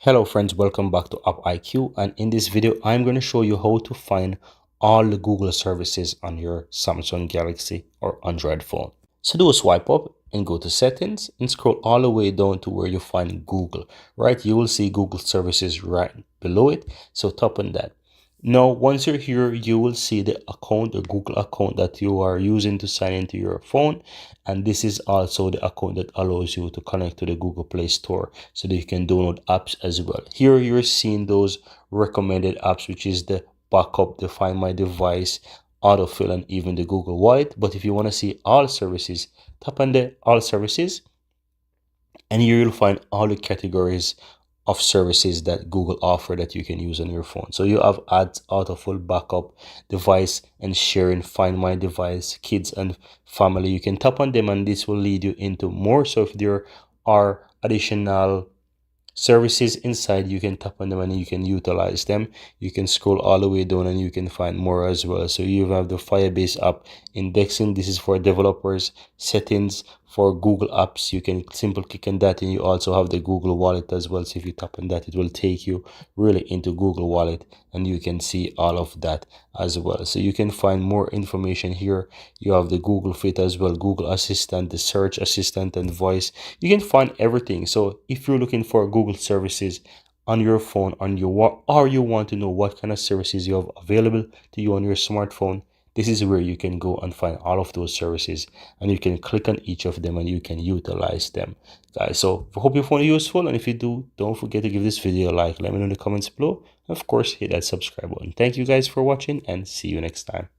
Hello friends, welcome back to AppIQ, and in this video I'm going to show you how to find all the Google services on your Samsung Galaxy or Android phone. So do a swipe up and go to settings and scroll all the way down to where you find Google. Right, you will see Google services right below it, so tap on that. Now once you're here, you will see the account, the Google account that you are using to sign into your phone, and this is also the account that allows you to connect to the Google Play Store so that you can download apps as well. Here you're seeing those recommended apps, which is the backup, the Find My Device, autofill, and even the Google Wallet. But if you want to see all services, tap on the all services, and here you'll find all the categories of services that Google offer that you can use on your phone. So you have ads, autofill, backup, device and sharing, Find My Device, kids and family. You can tap on them and this will lead you into more. So if there are additional services inside, you can tap on them and you can utilize them. You can scroll all the way down and you can find more as well. So you have the Firebase app indexing. This is for developers. Settings for Google apps, you can simply click on that, and you also have the Google Wallet as well. So if you tap on that, it will take you really into Google Wallet and you can see all of that as well. So you can find more information here. You have the Google Fit as well, Google Assistant, the search assistant and voice. You can find everything. So if you're looking for Google services on your phone, or you want to know what kind of services you have available to you on your smartphone, this is where you can go and find all of those services, and you can click on each of them and you can utilize them, guys. So I hope you found it useful, and if you do, don't forget to give this video a like. Let me know in the comments below. Of course, hit that subscribe button. Thank you guys for watching, and see you next time.